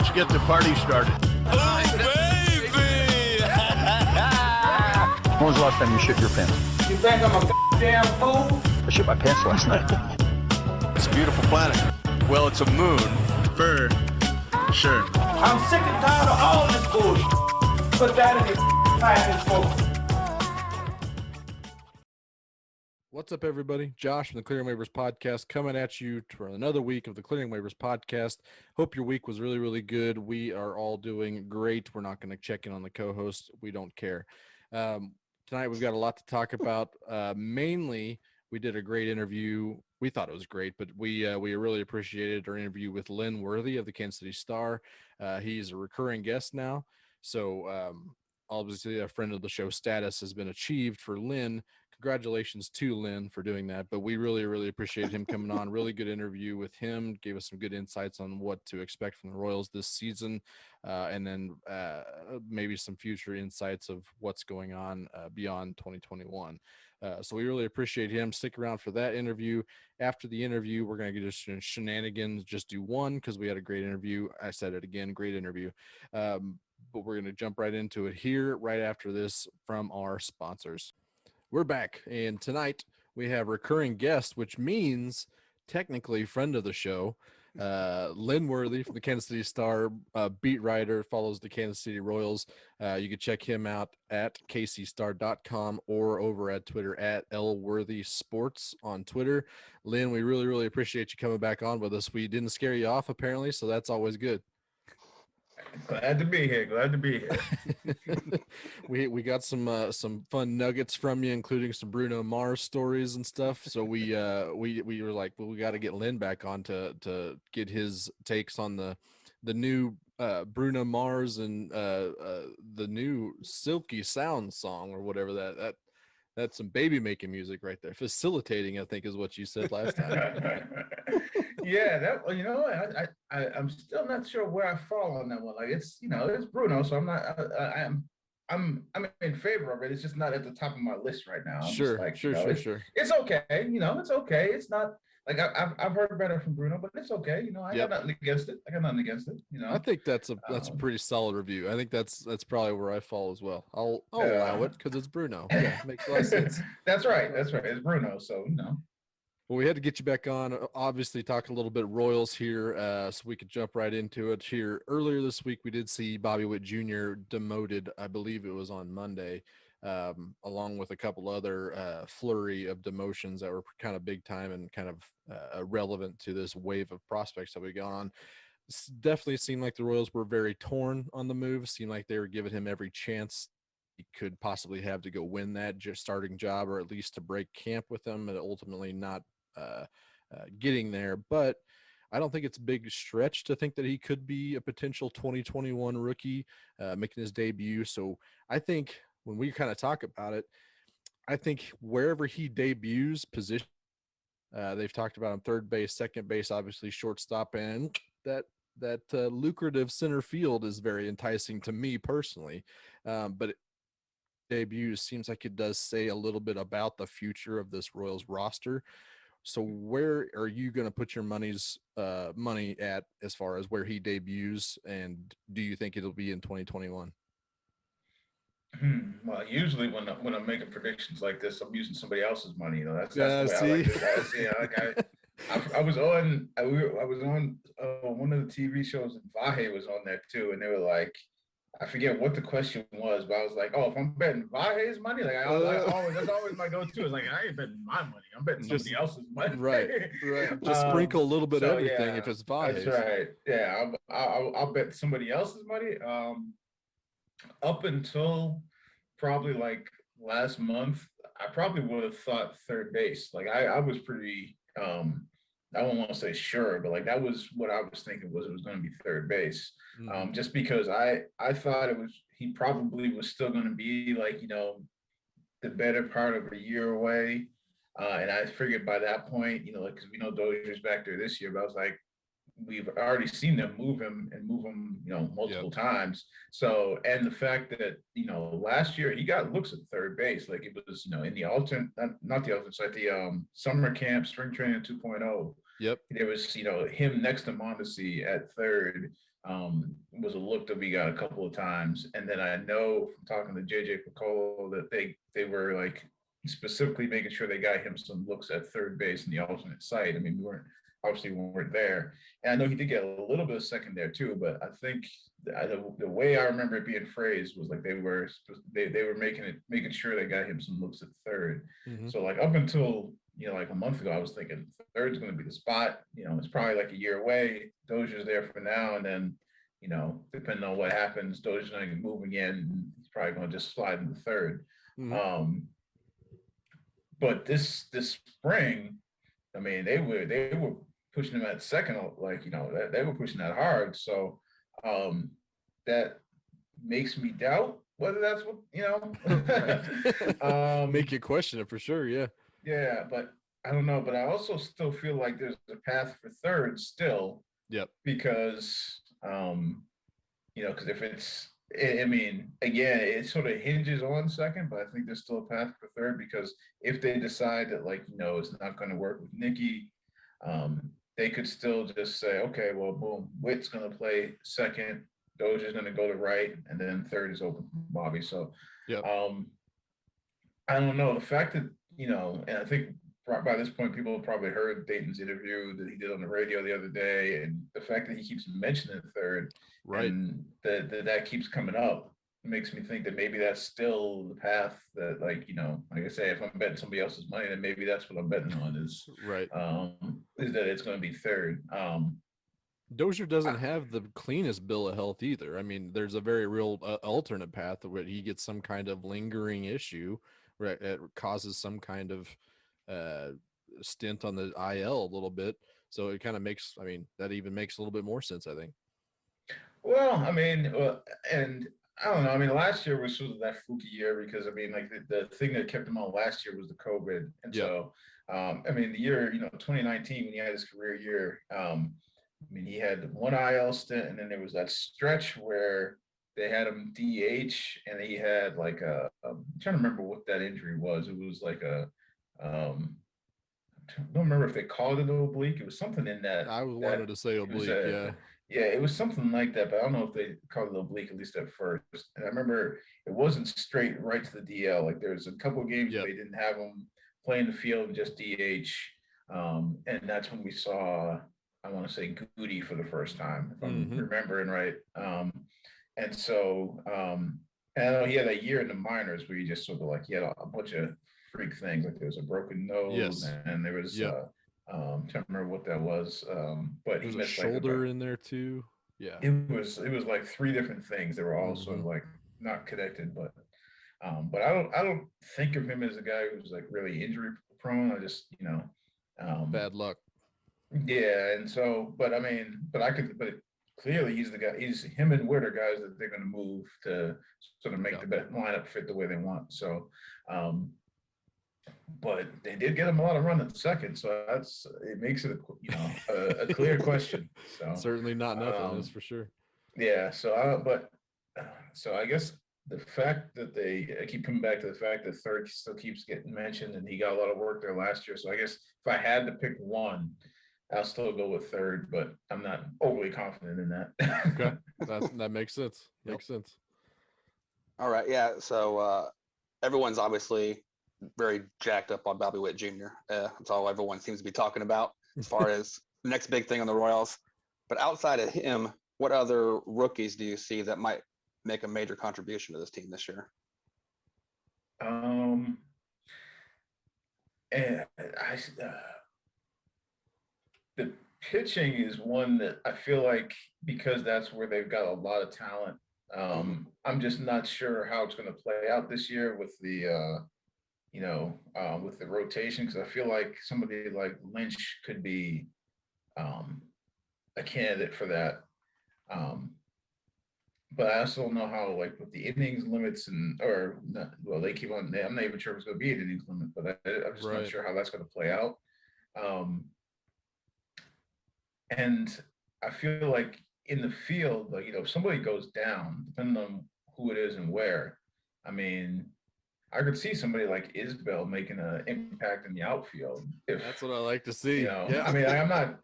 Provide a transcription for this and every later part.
Let's get the party started. Oh, baby! When was the last time you shit your pants? You think I'm a goddamn fool? I shit my pants last night. It's a beautiful planet. Well, it's a moon. For sure. I'm sick and tired of all this bullshit. Put that in your pipe and smoke. What's up, everybody? Josh from the Clearing Waivers Podcast coming at you for another week of the Clearing Waivers Podcast. Hope your week was really, really good. We are all doing great. We're not going to check in on the co-host. We don't care. Tonight, we've got a lot to talk about. Mainly, we did a great interview. We thought it was great, but we really appreciated our interview with Lynn Worthy of the Kansas City Star. He's a recurring guest now. So obviously a friend of the show status has been achieved for Lynn. Congratulations to Lynn for doing that. But we really, really appreciate him coming on. Really good interview with him. Gave us some good insights on what to expect from the Royals this season. And then maybe some future insights of what's going on beyond 2021. So we really appreciate him. Stick around for that interview. After the interview, we're going to get just shenanigans. Just do one because we had a great interview. I said it again, great interview. But we're going to jump right into it here right after this from our sponsors. We're back, and tonight we have recurring guest, which means technically friend of the show, Lynn Worthy from the Kansas City Star, beat writer, follows the Kansas City Royals. You can check him out at kcstar.com or over at Twitter at lworthysports on Twitter. Lynn, we really, really appreciate you coming back on with us. We didn't scare you off, apparently, so that's always good. Glad to be here. We got some fun nuggets from you, including some Bruno Mars stories and stuff. So we were like, well, we got to get Lynn back on to get his takes on the new Bruno Mars and the new Silky Sound song or whatever that's some baby making music right there. Facilitating, I think, is what you said last time. Yeah, I'm still not sure where I fall on that one. Like it's Bruno, so I'm in favor of it. It's just not at the top of my list right now. Sure. It's okay. It's okay. It's not like I've heard better from Bruno, but it's okay. I got nothing against it. I think that's a pretty solid review. I think that's probably where I fall as well. I'll allow it because it's Bruno. Yeah, makes a lot of sense. That's right. It's Bruno. So Well, we had to get you back on, obviously talk a little bit Royals here, so we could jump right into it here. Earlier this week, we did see Bobby Witt Jr. demoted, I believe it was on Monday, along with a couple other flurry of demotions that were kind of big time and kind of relevant to this wave of prospects that we got on. It definitely seemed like the Royals were very torn on the move. Seemed like they were giving him every chance he could possibly have to go win that starting job, or at least to break camp with them, and ultimately not getting there. But I don't think it's a big stretch to think that he could be a potential 2021 rookie making his debut. So I think when we kind of talk about it, I think wherever he debuts position, they've talked about him third base, second base, obviously shortstop, and that lucrative center field is very enticing to me personally. But debut seems like it does say a little bit about the future of this Royals roster. So where are you going to put your money at as far as where he debuts, and do you think it'll be in 2021? Well, usually when I'm making predictions like this, I'm using somebody else's money. That's the way I like it. I was on one of the TV shows, and Vahe was on there too, and they were like, I forget what the question was, but I was like, oh, if I'm betting Vahe's money, like that's always my go-to. It's like, I ain't betting my money. I'm betting somebody else's money. Right. Just sprinkle a little bit of everything if it's Vahe's. That's right. Yeah, I'll bet somebody else's money. Up until probably like last month, I probably would have thought third base. Like I was pretty I don't want to say sure, but like that was what I was thinking it was going to be third base. Just because I thought he probably was still going to be like, the better part of a year away. And I figured by that point, because we know Dozier's back there this year, but I was like, we've already seen them move him, multiple times. So, and the fact that, last year he got looks at third base, like it was, in the not the alternate side, the summer camp, spring training 2.0. Yep. There was, him next to Mondesi at third. was a look that we got a couple of times. And then I know from talking to JJ Piccolo that they were like specifically making sure they got him some looks at third base in the alternate site. I mean, we weren't there. And I know he did get a little bit of second there too, but I think the way I remember it being phrased was like they were making sure they got him some looks at third. Mhm. So like up until like a month ago, I was thinking third's going to be the spot. It's probably like a year away. Dozier's there for now, and then depending on what happens, Dozier's going to move again. And he's probably going to just slide into third. Mhm. But this spring, I mean, they were pushing him at second, like that they were pushing that hard. So that makes me doubt whether that's what Make you question it for sure. Yeah. Yeah, but I don't know. But I also still feel like there's a path for third still. Yep. Because because if it's, I mean, again, it sort of hinges on second, but I think there's still a path for third because if they decide that it's not going to work with Nicky, they could still just say, okay, well, boom, Witt's going to play second, Dozier's going to go to right, and then third is open for Bobby. So, Yep. I don't know. The fact that, and I think by this point, people have probably heard Dayton's interview that he did on the radio the other day, and the fact that he keeps mentioning third, right, and that keeps coming up, makes me think that maybe that's still the path that, like I say, if I'm betting somebody else's money, then maybe that's what I'm betting on is right. Is that it's going to be third. Dozier doesn't have the cleanest bill of health either. I mean, there's a very real alternate path where he gets some kind of lingering issue, right? It causes some kind of stint on the IL a little bit. So it kind of makes, I mean, that even makes a little bit more sense, I think. Well, I mean, and I don't know. I mean, last year was sort of that fluky year because, I mean, like the thing that kept him on last year was the COVID. And so, I mean, the year, 2019, when he had his career year, I mean, he had one IL stint, and then there was that stretch where they had him DH, and he had like I'm trying to remember what that injury was. It was like I don't remember if they called it an oblique. It was something in that. I wanted to say oblique, yeah. Yeah, it was something like that, but I don't know if they called it oblique, at least at first. And I remember it wasn't straight right to the DL. Like there was a couple of games where they didn't have him play in the field and just DH. And that's when we saw, I want to say, Goody for the first time, if I'm remembering right. And so, and I know he had that year in the minors where he just sort of like, he had a bunch of freak things. Like there was a broken nose, and there was, trying to remember what that was. But he was a shoulder in there too. Yeah. It was like three different things. They were all sort of like not connected, but I don't think of him as a guy who's like really injury prone. I just, bad luck. Yeah. And so, but clearly he's the guy, him and Witt are guys that they're going to move to sort of make the lineup fit the way they want. So, but they did get him a lot of run at second, so it makes it a clear question. So certainly not nothing, that's for sure. Yeah. So, so I guess the fact that I keep coming back to the fact that third still keeps getting mentioned, and he got a lot of work there last year. So I guess if I had to pick one, I'll still go with third, but I'm not overly confident in that. Okay, that makes sense. Makes sense. All right, yeah. So everyone's obviously very jacked up on Bobby Witt Jr. That's all everyone seems to be talking about as far as the next big thing on the Royals. But outside of him, what other rookies do you see that might make a major contribution to this team this year? The pitching is one that I feel like, because that's where they've got a lot of talent. I'm just not sure how it's going to play out this year with the with the rotation, because I feel like somebody like Lynch could be a candidate for that. But I also don't know how, like, with the innings limits they keep on. I'm not even sure if it's going to be an innings limit, but I'm just not sure how that's going to play out. And I feel like in the field, like, if somebody goes down, depending on who it is and where, I mean, I could see somebody like Isbell making an impact in the outfield. That's what I like to see. I mean, I'm not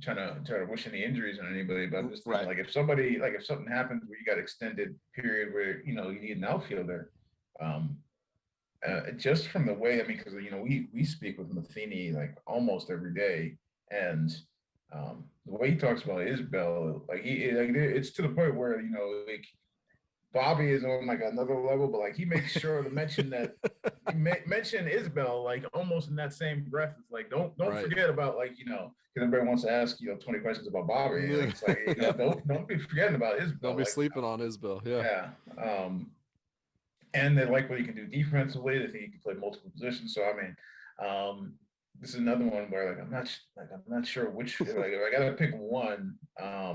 try to wish any injuries on anybody, but I'm just thinking, Right. like if something happens where you got extended period where you need an outfielder, um, just from the way, I mean, because we speak with Matheny like almost every day, and the way he talks about Isbell, like it's to the point where like Bobby is on like another level, but like he makes sure to mention that mention Isbell like almost in that same breath. It's like don't Right. forget about like because everybody wants to ask 20 questions about Bobby. Like, it's like don't be forgetting about Isbell. Don't be like, sleeping on Isbell. Yeah. Yeah. And they like what he can do defensively. They think he can play multiple positions. So I mean, this is another one where like I'm not sure which. Like if I got to pick one, I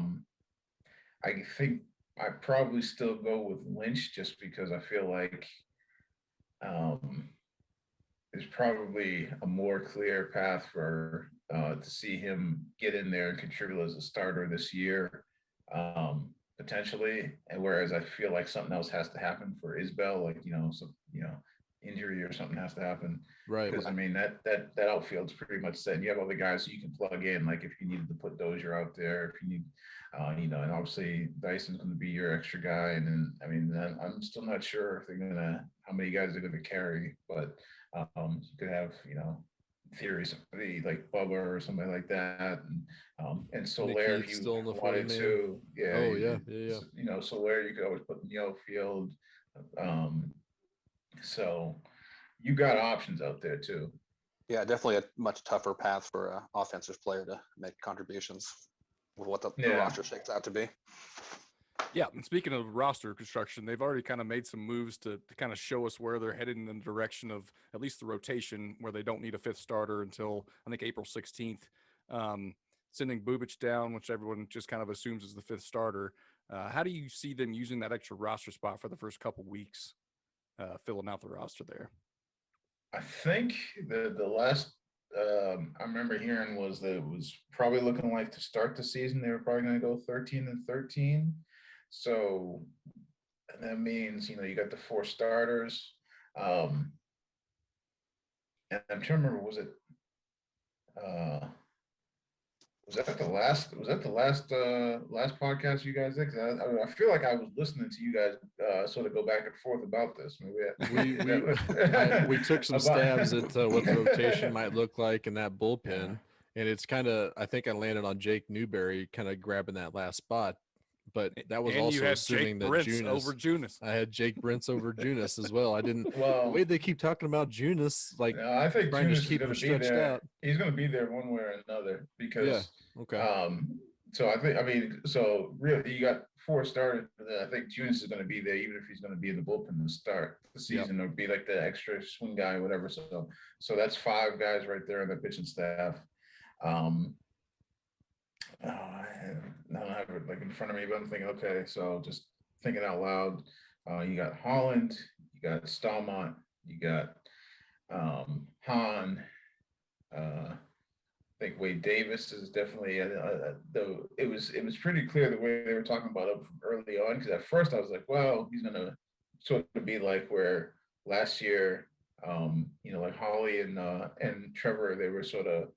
think I probably still go with Lynch just because I feel like there's probably a more clear path for to see him get in there and contribute as a starter this year. Potentially, and whereas I feel like something else has to happen for Isbell, like some injury or something has to happen, Right. because I mean that outfield's pretty much set. And you have other guys who you can plug in, like if you needed to put Dozier out there, if you need, and obviously Dyson's going to be your extra guy, and then I mean I'm still not sure if they're gonna how many guys they're going to carry, but you could have in theory somebody like Bubba or somebody like that, and Soler if you still in the wanted 40-man. to, yeah. Oh yeah. Soler you could always put in the outfield, so you got options out there too. Yeah, definitely a much tougher path for an offensive player to make contributions with what the roster shakes out to be. Yeah, and speaking of roster construction, they've already kind of made some moves to kind of show us where they're headed in the direction of at least the rotation, where they don't need a fifth starter until I think April 16th. Sending Bubic down, which everyone just kind of assumes is the fifth starter. How do you see them using that extra roster spot for the first couple weeks, filling out the roster there? I think the last I remember hearing was that it was probably looking like to start the season they were probably going to go 13-13. So that means you got the 4 starters. And I'm trying to remember, was that the last last podcast you guys did? 'Cause I feel like I was listening to you guys sort of go back and forth about this. Maybe we took some stabs at what the rotation might look like in that bullpen, and it's kind of I think I landed on Jake Newberry kind of grabbing that last spot, but that was and also you had assuming Jake that Brentz over Junis. I had Jake Brentz over Junis as well. I didn't. Well, the way they keep talking about Junis, like I think trying Junis to keep him is stretched out. He's going to be there one way or another because Okay. So so really you got 4 starters. I think Junis is going to be there even if he's going to be in the bullpen to start the season or be like the extra swing guy or whatever. So that's 5 guys right there on the pitching staff. I don't have it like in front of me, but I'm thinking, okay, so just thinking out loud, you got Holland, you got Stallmont, you got Hahn. I think Wade Davis is definitely though it was pretty clear the way they were talking about it from early on, because at first I was like, well, he's gonna sort of be like where last year, like Holly and Trevor, they were sort of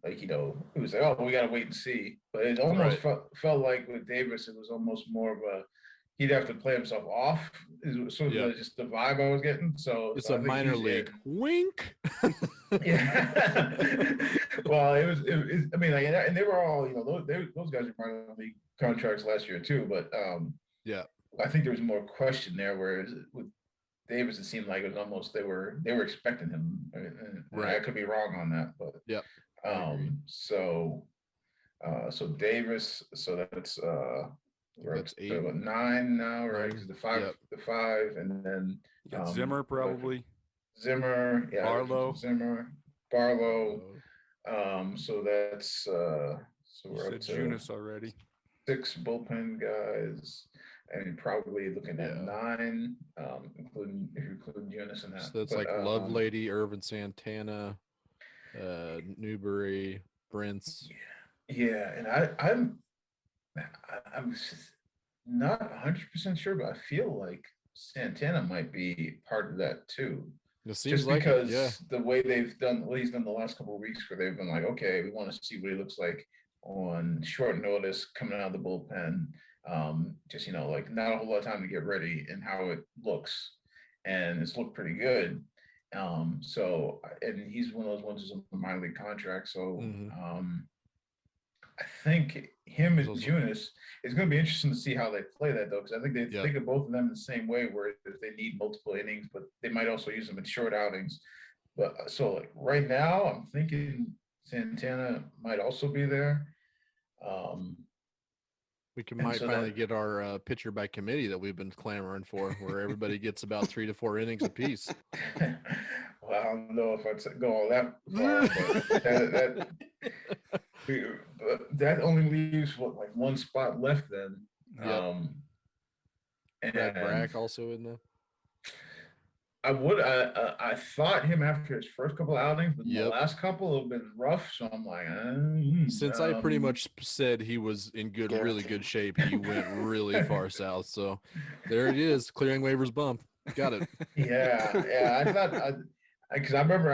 like, it was like, oh, we got to wait and see. But it almost felt like with Davis, it was almost more of a, he'd have to play himself off. Is sort of just the vibe I was getting. So it's a minor league wink. Yeah. Well, it was, I mean, like, and they were all, those guys were minor league contracts last year too. But I think there was more question there, whereas with Davis, it seemed like it was almost they were expecting him. And I could be wrong on that, but so Davis, so that's that's 8. 9 now, right? Because the five, and then you got Zimmer probably. Zimmer, Barlow. Oh. So that's so we're up to Junis already. 6 bullpen guys, and probably looking at 9, including if you include Junis in that. So that's like Lovelady, Irvin Santana, Newberry, Brentz. Yeah, and I'm just not 100% sure, but I feel like Santana might be part of that too. It seems just like because the way he's done the last couple of weeks, where they've been like, okay, we want to see what he looks like on short notice coming out of the bullpen. Just like not a whole lot of time to get ready and how it looks, and it's looked pretty good. So and he's one of those ones who's on a minor league contract. So I think him and Junis, it's going to be interesting to see how they play that though, because I think they think of both of them the same way, where they need multiple innings, but they might also use them in short outings. But so like right now, I'm thinking Santana might also be there. We might finally get our pitcher by committee that we've been clamoring for, where everybody gets about 3 to 4 innings apiece. Well, I don't know if I'd go all that far, but that only leaves like one spot left then. Yep. And Brad Brack also in there. I thought him after his first couple of outings, but the last couple have been rough. So I'm like, since I pretty much said he was in really good shape, he went really far south. So there it is, clearing waivers bump. Got it. Yeah. I thought because I remember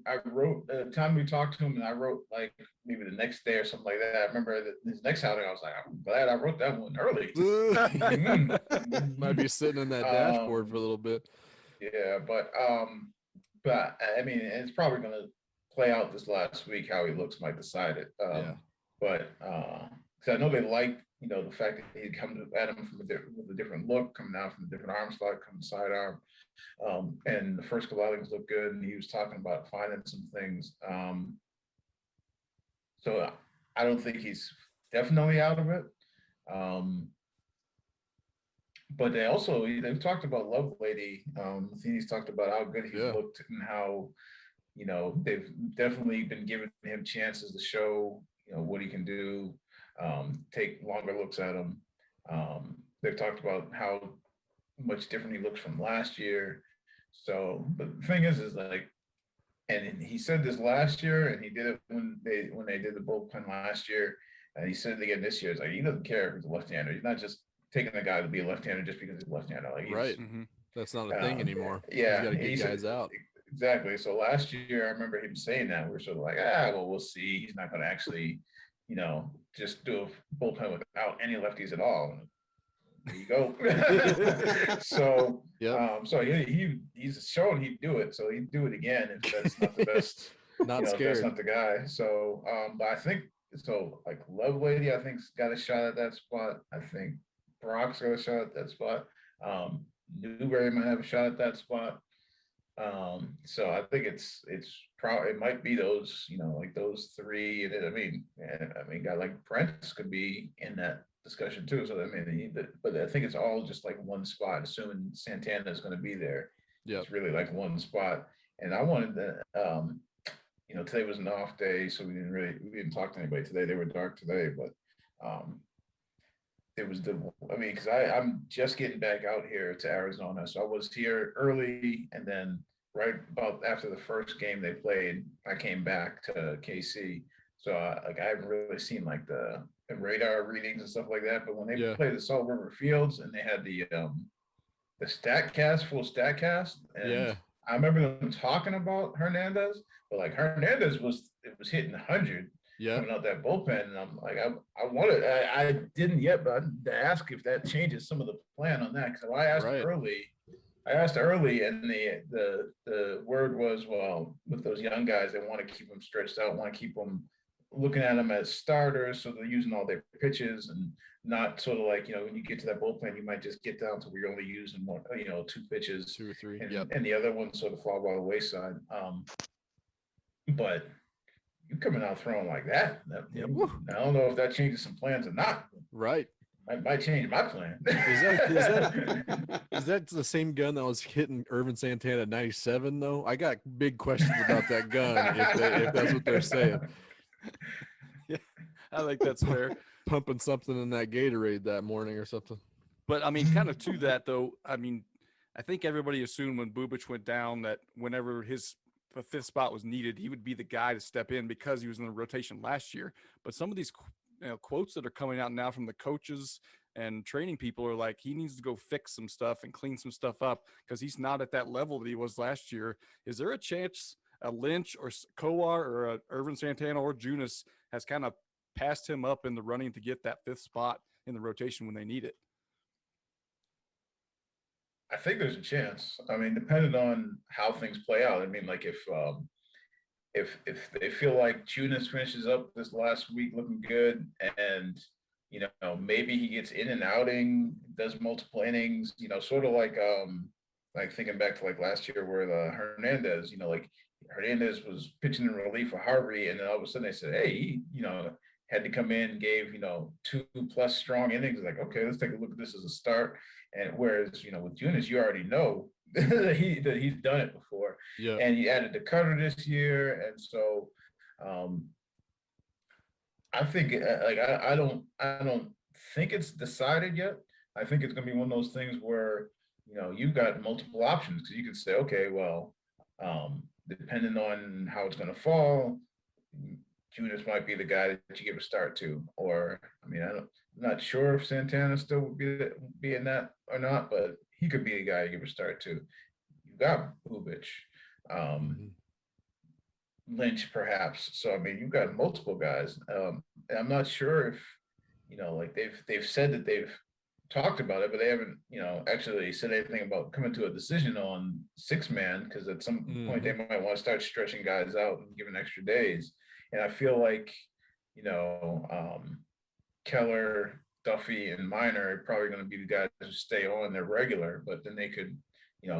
I wrote the time we talked to him, and I wrote like maybe the next day or something like that. I remember his next outing, I was like, I'm glad I wrote that one early. Might be sitting in that dashboard for a little bit. Yeah, but I mean, it's probably going to play out this last week. How he looks might decide it. But because I know they like the fact that he'd come at him with a different look, coming out from a different arm slot, coming sidearm. And the first couple outings looked good, and he was talking about finding some things. So I don't think he's definitely out of it. But they've talked about Lovelady. He's talked about how good he's looked and how, they've definitely been giving him chances to show, what he can do, take longer looks at him. They've talked about how much different he looks from last year. So, but the thing is like, and he said this last year, and he did it when they did the bullpen last year, and he said it again this year. It's like he doesn't care if he's a left-hander. He's not just taking a guy to be a left-hander just because he's left-hander. Like that's not a thing anymore. Yeah, you got to get guys out. Exactly. So last year, I remember him saying that. We're sort of like, well, we'll see. He's not going to actually, just do a bullpen without any lefties at all. There you go. So, so he's shown he'd do it. So he'd do it again if that's not the best. Not scared. That's not the guy. So, but I think so. Like Lovelady, I think's got a shot at that spot. I think Brock's got a shot at that spot. Newberry might have a shot at that spot. So I think it's probably, it might be those, like those three. And I mean, a guy like Prentice could be in that discussion too. So I mean, but I think it's all just like one spot, assuming Santana is going to be there. Yeah, it's really like one spot. And I wanted to, today was an off day, so we didn't talk to anybody today. They were dark today, but it was because I'm just getting back out here to Arizona. So I was here early, and then right about after the first game they played, I came back to KC. So I haven't really seen like the radar readings and stuff like that. But when they played the Salt River Fields and they had the full StatCast, and I remember them talking about Hernandez, but like Hernandez was hitting 100. Coming out that bullpen, and I'm like, I didn't yet, but to ask if that changes some of the plan on that, because I asked early, and the word was, well, with those young guys, they want to keep them stretched out, want to keep them looking at them as starters, so they're using all their pitches and not sort of like, when you get to that bullpen, you might just get down to where you're only using one, 2 pitches, 2 or 3, and the other ones sort of fall by the wayside. But you coming out throwing like that, I don't know if that changes some plans or not. Right. Might change my plan. Is that the same gun that was hitting Irvin Santana at 97 though? I got big questions about that gun if that's what they're saying. Yeah, I think that's fair. Pumping something in that Gatorade that morning or something. But I mean, kind of to that though, I mean, I think everybody assumed when Bubic went down that whenever the 5th spot was needed, he would be the guy to step in because he was in the rotation last year. But some of these quotes that are coming out now from the coaches and training people are like, he needs to go fix some stuff and clean some stuff up because he's not at that level that he was last year. Is there a chance a Lynch or Kowar or a Irvin Santana or Junis has kind of passed him up in the running to get that 5th spot in the rotation when they need it? I think there's a chance. I mean, depending on how things play out. I mean, like if they feel like Junis finishes up this last week looking good, and maybe he gets in and outing, does multiple innings, sort of like thinking back to like last year where the Hernandez, like Hernandez was pitching in relief for Harvey, and then all of a sudden they said, hey, he, had to come in, gave 2+ strong innings. Like, okay, let's take a look at this as a start. And whereas with Junis, you already know that he's done it before. Yeah. And he added the cutter this year, and so I think I don't think it's decided yet. I think it's going to be one of those things where you've got multiple options, because you can say, okay, well, depending on how it's going to fall, Junis might be the guy that you give a start to. Or I mean, I'm not sure if Santana still would be in that or not, but he could be the guy you give a start to. You've got Bubic, Lynch, perhaps. So I mean, you've got multiple guys. And I'm not sure if like they've said that they've talked about it, but they haven't actually said anything about coming to a decision on 6-man, because at some point they might want to start stretching guys out and giving extra days. And I feel like Keller, Duffy, and Minor are probably going to be the guys who stay on their regular, but then they could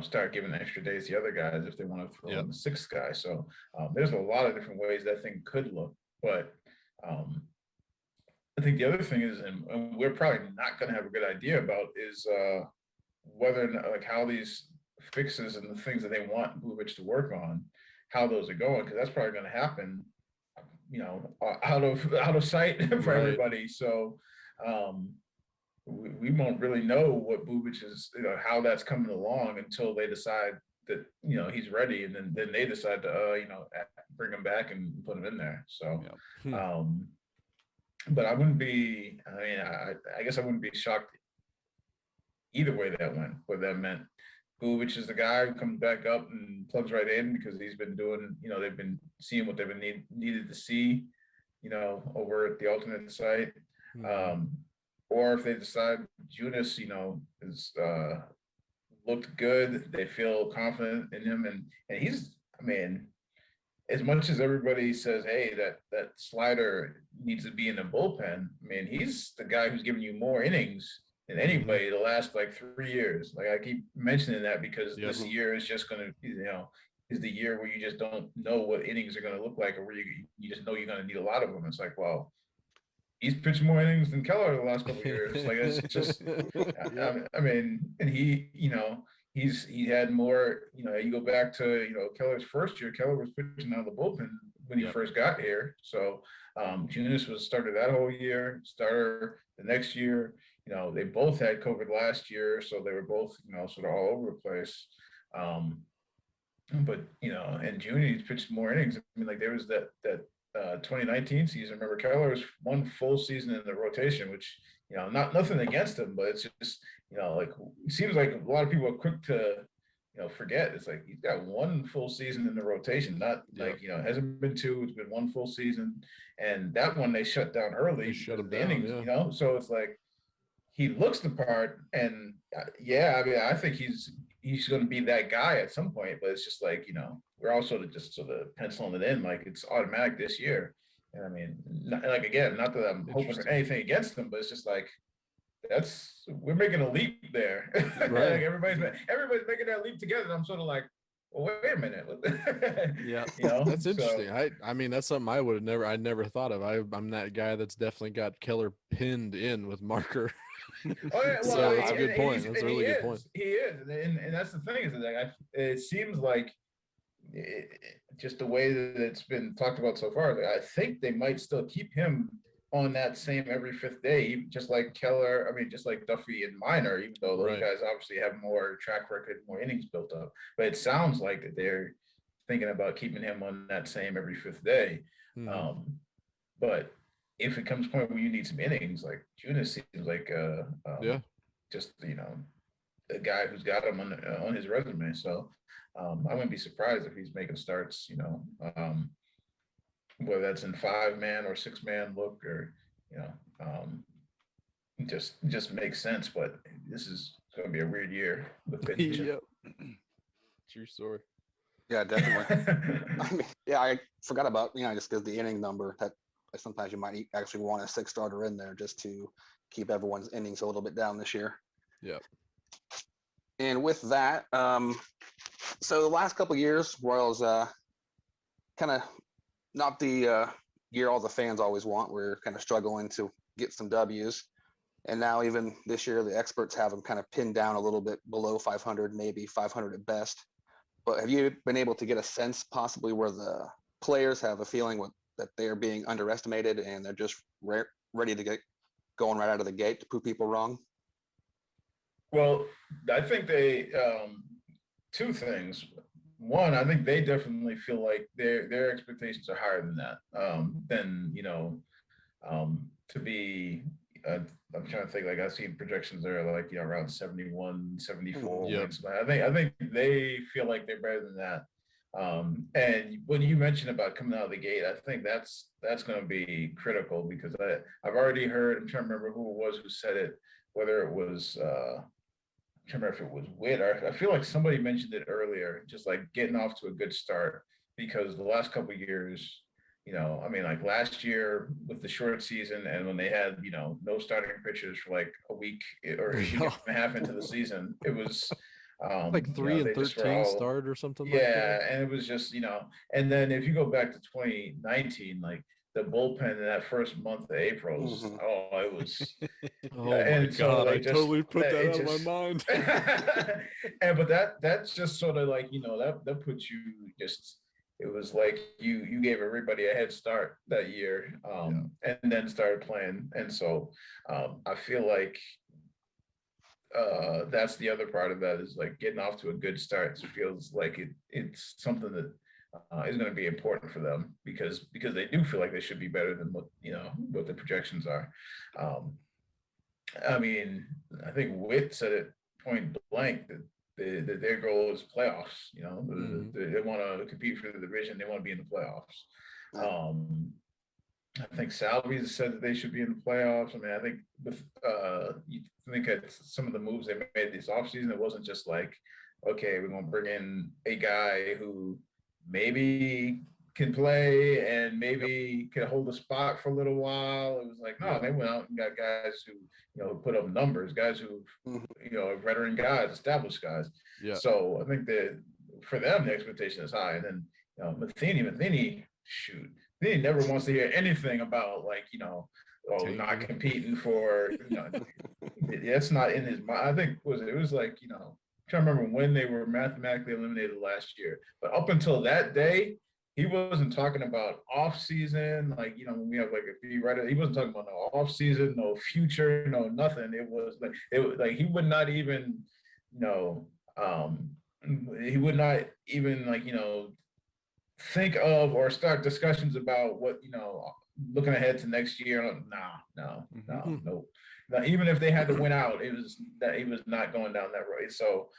start giving extra days to the other guys if they want to throw in the 6th guy. So there's a lot of different ways that thing could look. But I think the other thing is, and we're probably not going to have a good idea about, is whether or not, like, how these fixes and the things that they want Bubic to work on, how those are going, because that's probably going to happen out of sight for everybody. So we won't really know what Bubic is, how that's coming along, until they decide that he's ready, and then they decide to bring him back and put him in there. So but I wouldn't be, I guess I wouldn't be shocked either way that went, whether that meant Bubic is the guy who comes back up and plugs right in, because he's been doing, they've been seeing what they've been needed to see, over at the alternate site. Or if they decide Junis, is looked good, they feel confident in him, and he's, I mean, as much as everybody says, hey, that slider needs to be in the bullpen, I mean, he's the guy who's giving you more innings than anybody the last like 3 years. Like, I keep mentioning that because this year is just going to, is the year where you just don't know what innings are going to look like, or where you just know you're going to need a lot of them. It's like, well, he's pitched more innings than Keller the last couple of years. Like, it's just, I mean, and he had more, you go back to, Keller's first year, Keller was pitching out of the bullpen when he first got here. So Junis was started that whole year, starter the next year. They both had COVID last year, so they were both, sort of all over the place. But, and Junis pitched more innings. I mean, like, there was that 2019 season. Remember, Keller was one full season in the rotation, which, nothing against him, but it's just, like, it seems like a lot of people are quick to, forget. It's like, he's got one full season in the rotation, not like, it hasn't been 2, it's been one full season. And that one they shut down early. They shut him the down, innings, so it's like, he looks the part, and I mean, I think he's going to be that guy at some point, but it's just like, we're also just sort of penciling it in like it's automatic this year. And I mean, not that I'm hoping for anything against them, but it's just like, we're making a leap there. Right. Like, everybody's making that leap together, and I'm sort of like, well, wait a minute. That's interesting. I mean, that's something I never thought of. I'm that guy that's definitely got Keller pinned in with marker. Oh, yeah, well, So that's a good point. That's a really good point. He is, and that's the thing, is that it seems like just the way that it's been talked about so far. I think they might still keep him on that same every 5th day, just like Keller. I mean, just like Duffy and Minor, even though those guys obviously have more track record, more innings built up. But it sounds like that they're thinking about keeping him on that same every 5th day. But if it comes to a point where you need some innings, like Junis seems like just a guy who's got him on his resume. So I wouldn't be surprised if he's making starts, whether that's in 5-man or 6-man look, or you know, just makes sense. But this is going to be a weird year with pitching. Yep. True story. Yeah, definitely. I mean, yeah, I forgot about, just because the inning number, that sometimes you might actually want a 6-starter in there just to keep everyone's innings a little bit down this year. Yep. And with that, so the last couple of years, Royals kind of not the year all the fans always want. We're kind of struggling to get some W's. And now even this year, the experts have them kind of pinned down a little bit below 500, maybe 500 at best. But have you been able to get a sense possibly where the players have a feeling that they're being underestimated and they're just ready to get going right out of the gate to prove people wrong? Well, I think they two things. One, I think they definitely feel like their expectations are higher than that. To be I'm trying to think, like I see projections that are like around 71, 74 Yep. wins. I think they feel like they're better than that. And when you mentioned about coming out of the gate, I think that's going to be critical, because I've already heard, I'm trying to remember who it was who said it, whether it was I'm trying to remember if it was Witt, or I feel like somebody mentioned it earlier, just like getting off to a good start, because the last couple of years, like last year with the short season, and when they had, no starting pitchers for like a week or a week and a half into the season, it was Like 3 and 13 start or something like that. Yeah, and it was just, and then if you go back to 2019, like the bullpen in that first month of April was, it was. Oh my God, I totally put that out of my mind. But that's just sort of like, that puts you just, it was like you gave everybody a head start that year, and then started playing. And so I feel like that's the other part of that, is like getting off to a good start. It feels like it's something that is going to be important for them, because they do feel like they should be better than what the projections are. I think Witt said it point blank that their goal is playoffs. They want to compete for the division. They want to be in the playoffs. I think Salaries said that they should be in the playoffs. I think with you think at some of the moves they made this offseason, it wasn't just like, okay, we're going to bring in a guy who maybe can play and maybe can hold a spot for a little while. It was like, no, they went out and got guys who, put up numbers, guys who, veteran guys, established guys. Yeah. So I think that for them, the expectation is high. And then, Matheny, shoot, he never wants to hear anything about not competing for, that's not in his mind. I think it was like, I'm trying to remember when they were mathematically eliminated last year, but up until that day, he wasn't talking about off season. When we have like a beat writer, he wasn't talking about no off season, no future, no nothing. It was like he would not even, he would not even think of or start discussions about what, looking ahead to next year. No. Now, even if they had to win out, it was that he was not going down that road. So,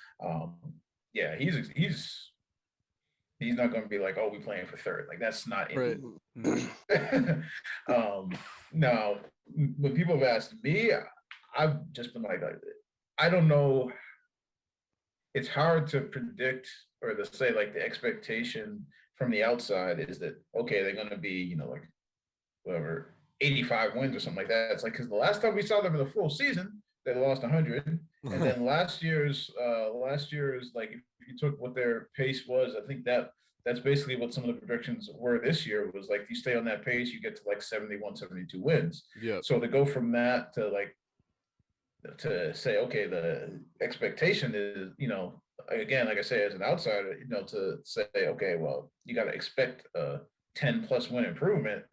he's not going to be like, oh, we playing for third. Like, that's not right. Now, when people have asked me, I've just been like, I don't know. It's hard to predict or to say, like, the expectation from the outside is that, okay, they're going to be, like, whatever, 85 wins or something like that. It's like, because the last time we saw them in the full season, they lost 100. And then last year's, like, if you took what their pace was, I think that's basically what some of the predictions were this year. Was like, you stay on that pace, you get to like 71, 72 wins. Yeah. So to go from that to say, okay, the expectation is, again, like I say, as an outsider, to say, okay, well, you got to expect a 10 plus win improvement.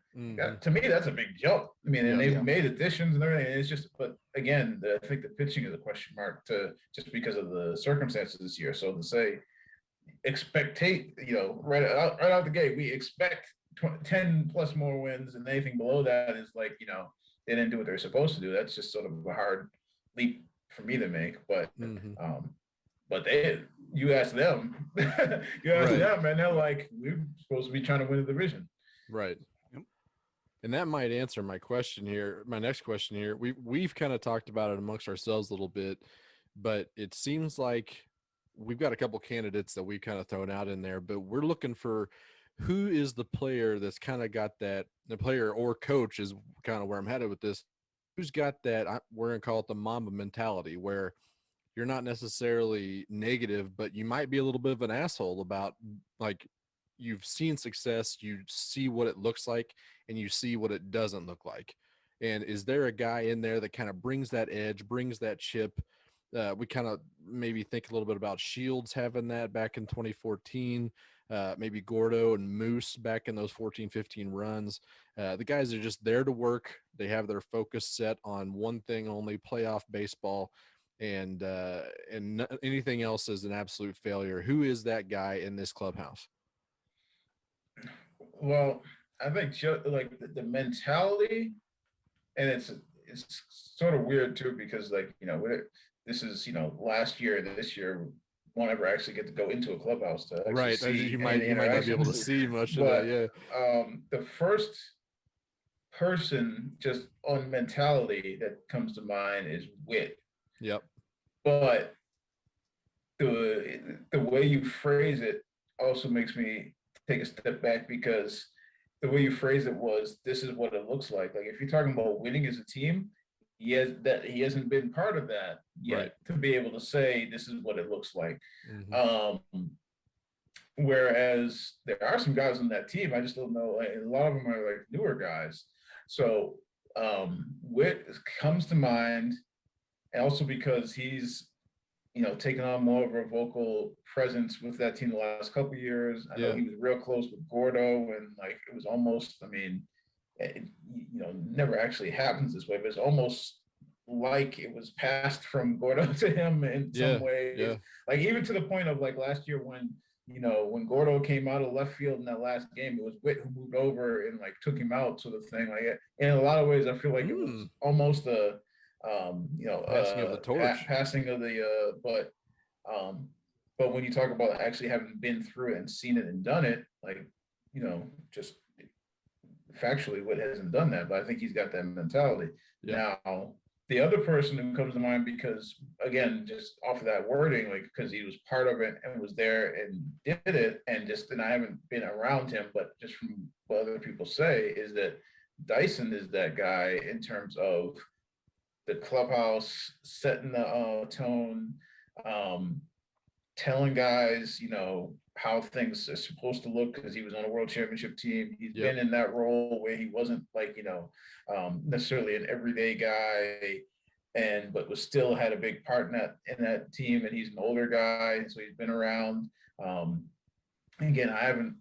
To me, that's a big jump. And they've made additions and everything. And it's just, but again, I think the pitching is a question mark just because of the circumstances this year. So to say, right out the gate, we expect 10 plus more wins, and anything below that is like, they didn't do what they're supposed to do. That's just sort of a hard leap for me to make. But but you ask them, and they're like, we're supposed to be trying to win the division. Right. And that might answer my question here. My next question here. We've kind of talked about it amongst ourselves a little bit, but it seems like we've got a couple candidates that we kind of thrown out in there, but we're looking for who is the player that's kind of got that, the player or coach is kind of where I'm headed with this. Who's got that? We're going to call it the Mamba mentality, where you're not necessarily negative, but you might be a little bit of an asshole about, like, you've seen success, you see what it looks like, and you see what it doesn't look like. And is there a guy in there that kind of brings that edge, brings that chip? We kind of maybe think a little bit about Shields having that back in 2014, maybe Gordo and Moose back in those 14-15 runs. The guys are just there to work. They have their focus set on one thing only, playoff baseball, and anything else is an absolute failure. Who is that guy in this clubhouse? Well, I think like the mentality, and it's sort of weird too because like this is last year and this year won't ever actually get to go into a clubhouse to actually Right, see you might not be able to see much of that. Yeah, the first person just on mentality that comes to mind is Wit. yep, But the way you phrase it also makes me take a step back because the way you phrase it was, this is what it looks like. Like if you're talking about winning as a team, he hasn't been part of that yet right. to be able to say this is what it looks like. Mm-hmm. Whereas there are some guys on that team, I just don't know. Like, a lot of them are like newer guys. So Wit comes to mind, and also because he's taken on more of a vocal presence with that team the last couple of years. I know he was real close with Gordo, and like it was almost, I mean, it never actually happens this way, but it's almost like it was passed from Gordo to him in some ways. Yeah. Like even to the point of like last year when when Gordo came out of left field in that last game, it was Witt who moved over and like took him out, sort of thing. Like in a lot of ways, I feel like it was almost a passing of the torch. passing of the but when you talk about actually having been through it and seen it and done it, like just factually, Witt hasn't done that, but I think he's got that mentality. Now the other person who comes to mind, because again, just off of that wording, like because he was part of it and was there and did it, and I haven't been around him, but just from what other people say, is that Dyson is that guy in terms of the clubhouse, setting the tone, telling guys, how things are supposed to look because he was on a world championship team. He's been in that role where he wasn't like, necessarily an everyday guy, but was still had a big part in that team. And he's an older guy, so he's been around. Again, I haven't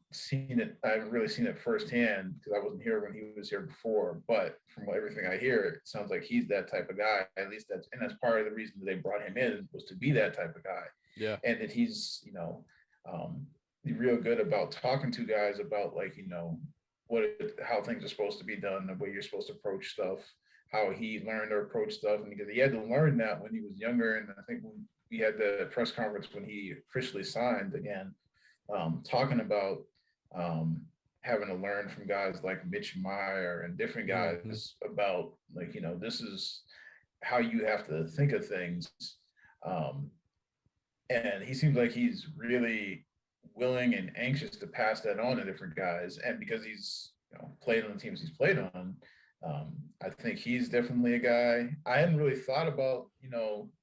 really seen it firsthand because I wasn't here when he was here before. But from everything I hear, it sounds like he's that type of guy. At least that's part of the reason that they brought him in, was to be that type of guy. Yeah, and that he's real good about talking to guys about like how things are supposed to be done, the way you're supposed to approach stuff, how he learned to approach stuff, and because he had to learn that when he was younger. And I think when we had the press conference when he officially signed again. Talking about having to learn from guys like Mitch Meyer and different guys about like, this is how you have to think of things. And he seems like he's really willing and anxious to pass that on to different guys. And because he's played on the teams he's played on, I think he's definitely a guy. I hadn't really thought about,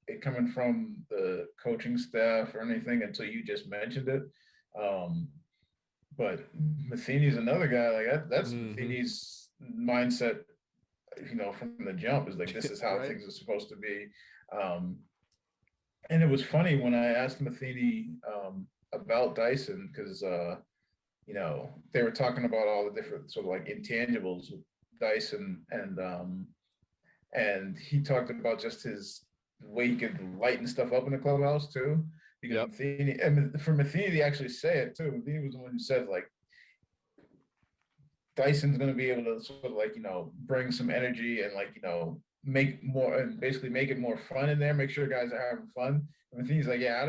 it coming from the coaching staff or anything until you just mentioned it. But Matheny's another guy, like that's Matheny's mindset, from the jump, is like, this is how things are supposed to be. And it was funny when I asked Matheny about Dyson, because they were talking about all the different sort of like intangibles with Dyson, and he talked about just his way he could lighten stuff up in the clubhouse too. Because Matheny, and for Matheny to actually say it too, Matheny was the one who said like Dyson's going to be able to sort of like bring some energy and like make more, and basically make it more fun in there, make sure guys are having fun. And Matheny's like, yeah,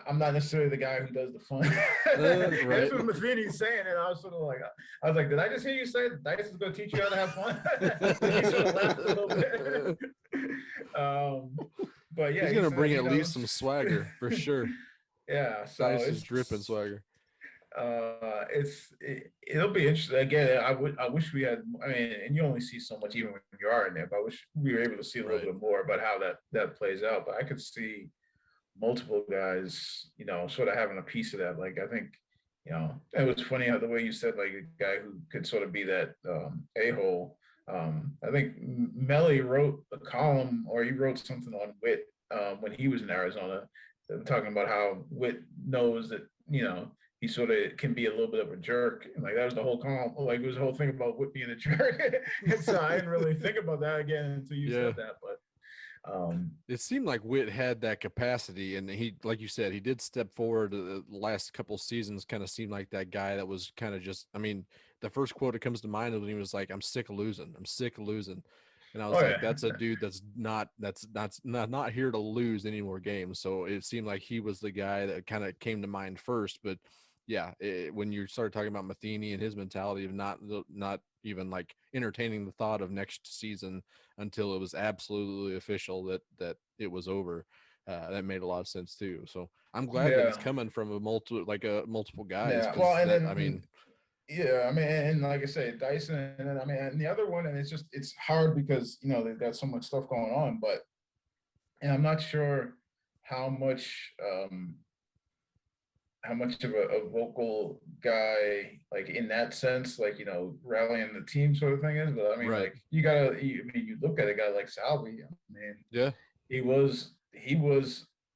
I'm not necessarily the guy who does the fun. Right. That's what Matheny's saying, and I was sort of like, I was like, did I just hear you say Dice is going to teach you how to have fun? He sort of laughed a little bit. But yeah, He's he gonna said, bring you at know, least some swagger for sure. Yeah, so Dice is it's dripping swagger. It'll be interesting. Again, I wish we had. I mean, and you only see so much even when you are in there. But I wish we were able to see a little Right. bit more about how that plays out. But I could see multiple guys, you know, sort of having a piece of that. Like I think, you know, it was funny how the way you said like a guy who could sort of be that a-hole. I think Melly wrote a column or he wrote something on Witt when he was in Arizona, talking about how Witt knows that, you know, he sort of can be a little bit of a jerk. And like that was the whole column. Like it was the whole thing about Witt being a jerk. And so I didn't really think about that again until you said that. But it seemed like Witt had that capacity, and he, like you said, he did step forward. The last couple seasons kind of seemed like that guy that was kind of just. I mean, the first quote that comes to mind is when he was like, "I'm sick of losing. I'm sick of losing," and I was like, "That's a dude that's not here to lose any more games." So it seemed like he was the guy that kind of came to mind first, but. Yeah, when you started talking about Matheny and his mentality of not even like entertaining the thought of next season until it was absolutely official that it was over, that made a lot of sense too. So I'm glad that it's coming from a multiple guys. Yeah, well, and that, then I mean, yeah, I mean, and like I say, Dyson, and then I mean, and the other one, and it's hard because you know they've got so much stuff going on, but and I'm not sure how much of a vocal guy like in that sense, like you know, rallying the team sort of thing is. But I mean, Right. like I mean, you look at a guy like Salvi. I mean, yeah, he was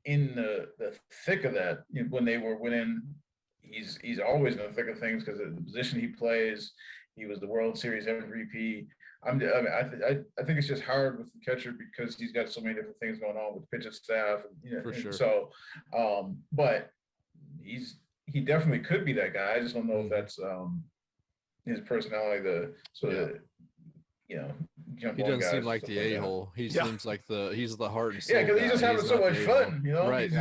in the thick of that when they were winning. He's always in the thick of things because of the position he plays. He was the World Series MVP. I mean, I think it's just hard with the catcher because he's got so many different things going on with the pitching staff. And, you know, For sure. So, but he definitely could be that guy. I just don't know if that's his personality. The sort of you know, jump he on doesn't guys seem and like stuff the like that. a-hole. He Yeah. seems like he's the heart and soul. Yeah, because he's just guy. having so not much the a-hole. fun, you know. Right.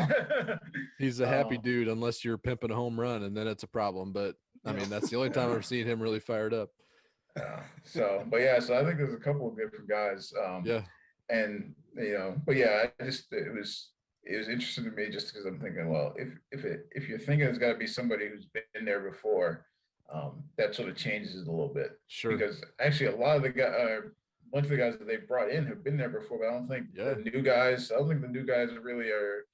He's a happy Um, dude unless you're pimping a home run, and then it's a problem. But I mean, that's the only time I've seen him really fired up. so, but yeah, so I think there's a couple of different guys. Yeah. And you know, but yeah, it was interesting to me just because I'm thinking, well, if you're thinking it's got to be somebody who's been there before, that sort of changes it a little bit. Sure. Because actually, a lot of the guys, a bunch of the guys that they brought in have been there before, but I don't think the new guys. I don't think the new guys really are,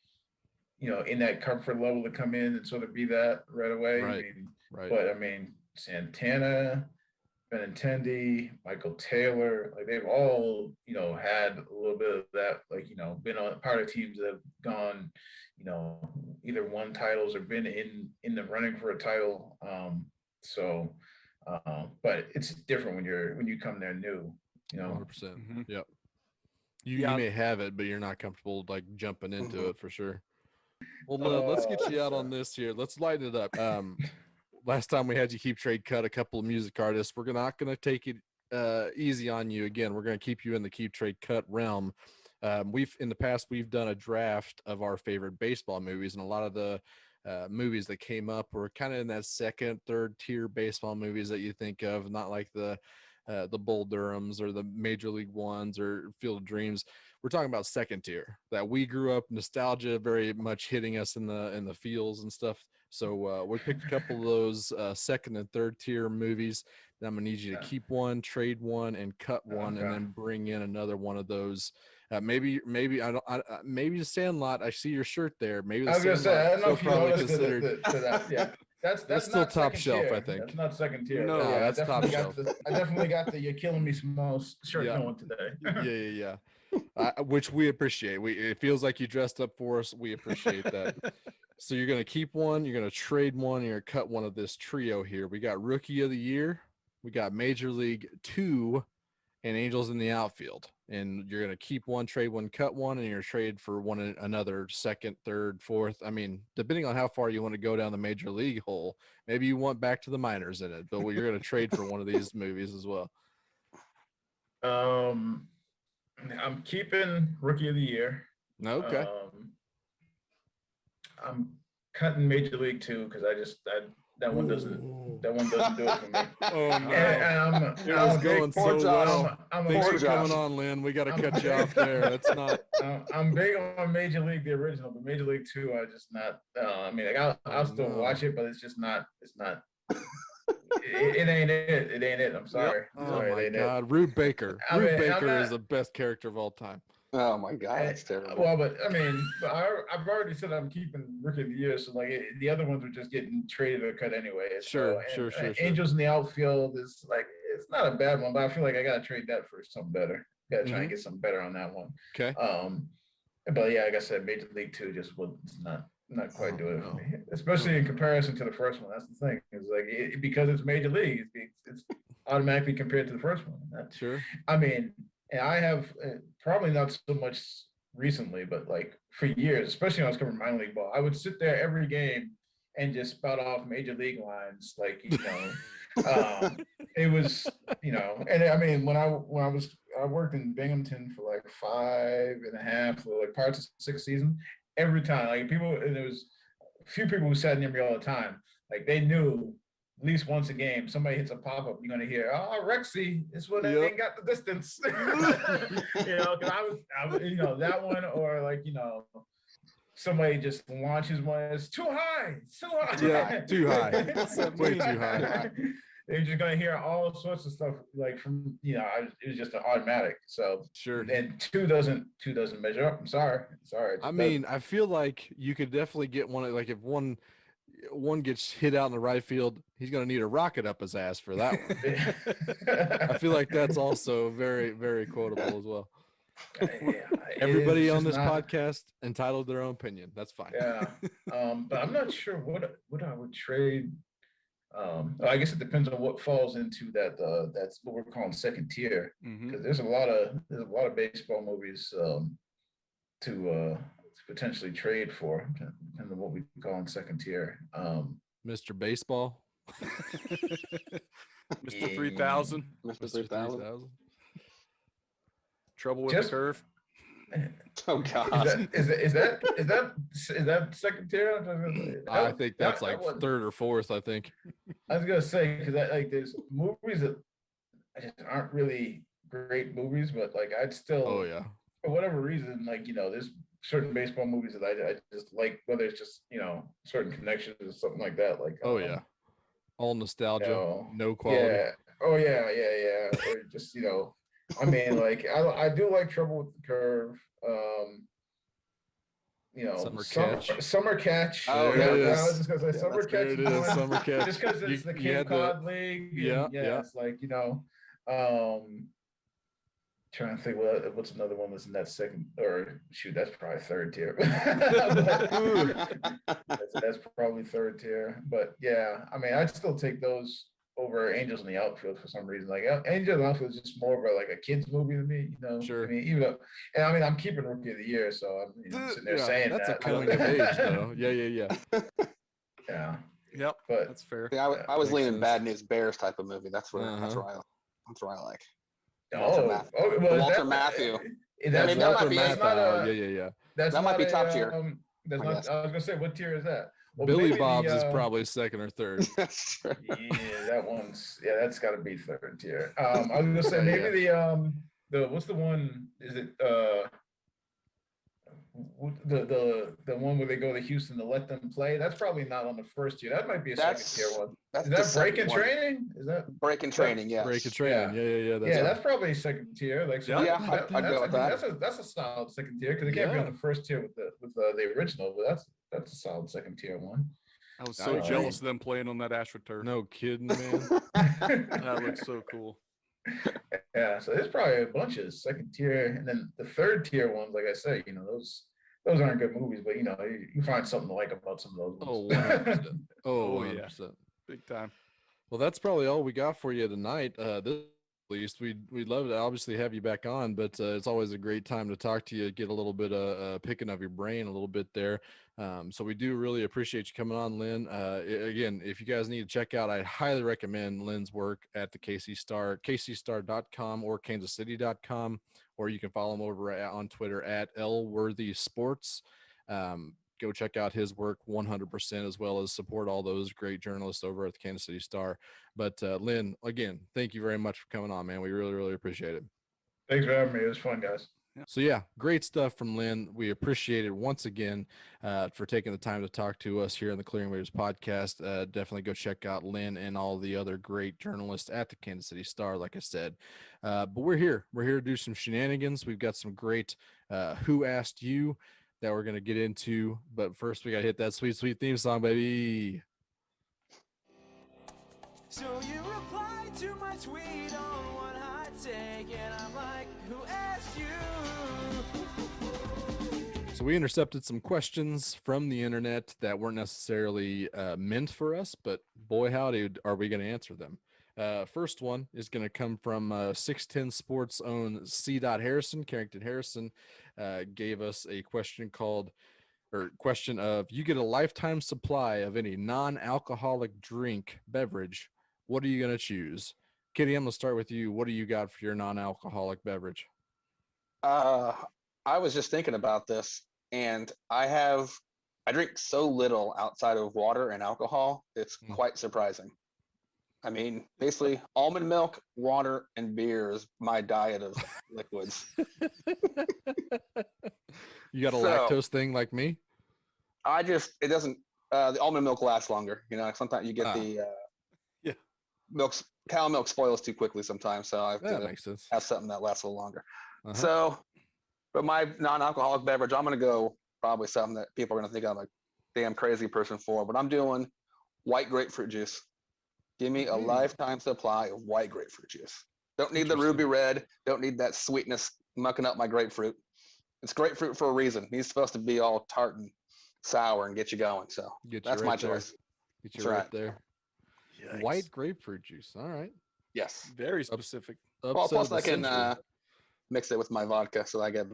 you know, in that comfort level to come in and sort of be that right away. Right. I mean, Right. But I mean, Santana, Benintendi, Michael Taylor, like they've all, you know, had a little bit of that, like, you know, been on part of teams that have gone, you know, either won titles or been in the running for a title. But it's different when you come there new, you know. 100%. Mm-hmm. Yep. You may have it, but you're not comfortable like jumping into it for sure. Well, let's get you out on this here. Let's lighten it up. Last time we had you keep trade cut a couple of music artists. We're not going to take it easy on you again. We're going to keep you in the keep trade cut realm. In the past we've done a draft of our favorite baseball movies, and a lot of the movies that came up were kind of in that second, third tier baseball movies that you think of, not like the Bull Durhams or the Major League ones or Field of Dreams. We're talking about second tier that we grew up, nostalgia very much hitting us in the feels and stuff. So we picked a couple of those second and third tier movies. And I'm gonna need you to keep one, trade one, and cut one, and then bring in another one of those. Maybe The Sandlot. I see your shirt there. Maybe I was gonna say, I don't know if you noticed that. Yeah, that's still not top shelf. tier. I think that's not second tier. No, yeah, that's top shelf. I definitely got the "You're Killing Me" Small shirt going today. Yeah. Which we appreciate. It feels like you dressed up for us. We appreciate that. So you're gonna keep one, you're gonna trade one, and you're gonna cut one of this trio here. We got Rookie of the Year, we got Major League 2, and Angels in the Outfield. And you're gonna keep one, trade one, cut one, and you're gonna trade for one another second, third, fourth. I mean, depending on how far you want to go down the Major League hole, maybe you want back to the minors in it, but you're gonna trade for one of these movies as well. I'm keeping Rookie of the Year. Okay. I'm cutting Major League 2 because that one doesn't do it for me. Oh no. And It was I'm a going big, so Josh. well. I'm a Thanks big for coming Josh. on, Lynn. We got to I'm cut you big- off there. That's not. I'm big on Major League, the original, but Major League 2, I just not. I mean, like I'll still no. watch it, but it's just not. It's not. It ain't it. It ain't it. I'm sorry. I'm Oh sorry, it my ain't God, Rube Baker. I Rube mean, I'm Baker is not- the best character of all time. Oh my God, it. that's terrible. Well, but I mean, I've already said I'm keeping Rookie of the Year, so like the other ones are just getting traded or cut anyway. Sure, So, sure. Angels in the outfield is like it's not a bad one, but I feel like I gotta trade that for something better. Gotta try and get something better on that one. Okay. But yeah, like I said, Major League 2 just was not quite doing it for me, especially in comparison to the first one. That's the thing. It's like because it's Major League, it's automatically compared to the first one. Sure. I mean, and I have probably not so much recently, but like for years, especially when I was covering minor league ball, I would sit there every game and just spout off Major League lines, like it was, and I mean, when I worked in Binghamton for like 5.5, like parts of 6 seasons. Every time, like people, and there was a few people who sat near me all the time. Like they knew at least once a game, somebody hits a pop up, you're gonna hear, "Oh, Rexy, this one ain't got the distance." Because I was, that one, or like somebody just launches one. It's too high. It's too high. Yeah, too high. Way too high. They're just gonna hear all sorts of stuff like from it was just an automatic. So Sure. and two doesn't measure up. I'm sorry. I mean, I feel like you could definitely get one. Like if one gets hit out in the right field, he's gonna need a rocket up his ass for that one. I feel like that's also very, very quotable as well. Everybody on this podcast entitled their own opinion. That's fine. Yeah. But I'm not sure what I would trade. I guess it depends on what falls into that. That's what we're calling second tier, because there's a lot of baseball movies to potentially trade for, depending on what we call in second tier. Mr. Baseball, Mr. 3000, Mr. 3000. Trouble with the curve. Oh God. Is that second tier? I think that's like third or fourth. I think. I was gonna say because there's movies that just aren't really great movies, but like I'd still. Oh yeah. For whatever reason, like there's certain baseball movies that I just like, whether it's just certain connections or something like that. Like yeah, all nostalgia, no quality. Yeah. Oh yeah. Or just I mean, like I do like Trouble with the Curve. Summer Catch. Oh, yeah, yeah. I was just gonna say Summer Catch. There it is, Summer Catch. Just because it's the Cape Cod League. Yeah. It's like trying to think what's another one that's in that second, or shoot, that's probably third tier. that's probably third tier. But yeah, I mean, I'd still take those over Angels in the Outfield for some reason. Like Angels in the Outfield is just more of a kids movie to me, Sure. I mean, even though, and I mean, I'm keeping Rookie of the Year, so I'm sitting there saying that's that. a coming of age, though. Yeah. Yeah. Yep, But that's fair. Yeah, I was Makes leaning sense. Bad News Bears type of movie. That's what Uh-huh. that's what I like. well, Walter Matthew. That's mean, that not, might be- that's not a, Yeah. that's That might not be a, top tier, That's I not. guess. I was gonna say, what tier is that? Well, Billy maybe Bob's is the, probably second or third. That's true. Yeah, that's got to be third tier. I was gonna say Yeah, maybe the what's the one? Is it the one where they go to Houston to let them play? That's probably not on the first tier. That might be a second tier one. That's Is the that second Breaking one. Training? Is that Breaking Training, yes. Break a training. Yeah. that's probably second tier. Like so Yeah, that- I'd go with that. That's a solid second tier because it can't be Yeah. on the first tier with the original, but that's a solid second tier one. I was so Oh, jealous of them playing on that AstroTurf. No kidding, man. That looks so cool. Yeah, so there's probably a bunch of second tier, and then the third tier ones, like I say, those aren't good movies, but you find something to like about some of those Oh, ones. 100%. Oh, Oh, yeah. 100%. Big time. Well, that's probably all we got for you tonight. This at least we'd love to obviously have you back on, but it's always a great time to talk to you, get a little bit of picking of your brain a little bit there. So we do really appreciate you coming on, Lynn. Again, if you guys need to check out, I highly recommend Lynn's work at the KC Star, kcstar.com or kansascity.com, or you can follow him over on Twitter at Worthy Sports. Go go check out his work 100%, as well as support all those great journalists over at the Kansas City Star. But Lynn, again, thank you very much for coming on, man. We really, really appreciate it. Thanks for having me. It was fun, guys. So yeah, great stuff from Lynn. We appreciate it once again for taking the time to talk to us here on the Clearing Waves podcast. Definitely go check out Lynn and all the other great journalists at the Kansas City Star, like I said. But we're here to do some shenanigans. We've got some great Who Asked You that we're going to get into. But first, we got to hit that sweet, sweet theme song, baby. So you replied to my tweet on one hot take, and I'm like, who asked you? So we intercepted some questions from the internet that weren't necessarily meant for us, but boy, howdy, are we going to answer them. First one is going to come from 610 Sports' own C. Harrison. Carrington Harrison gave us a question of, you get a lifetime supply of any non-alcoholic beverage. What are you going to choose? Kitty, I'm going to start with you. What do you got for your non-alcoholic beverage? I was just thinking about this, and I drink so little outside of water and alcohol. It's quite surprising. I mean, basically almond milk, water, and beer is my diet of liquids. You got a lactose thing like me? It doesn't, the almond milk lasts longer. You know, sometimes you get cow milk spoils too quickly sometimes. So I have that to makes sense. have something that lasts a little longer. Uh-huh. So, but my non-alcoholic beverage, I'm going to go probably something that people are going to think I'm a damn crazy person for, but I'm doing white grapefruit juice. Give me a lifetime supply of white grapefruit juice. Don't need the ruby red. Don't need that sweetness mucking up my grapefruit. It's grapefruit for a reason. He's supposed to be all tart and sour and get you going. So that's my choice. Get you right there. Yikes. White grapefruit juice. All right. Yes. Very specific. Well, plus I can mix it with my vodka, so I got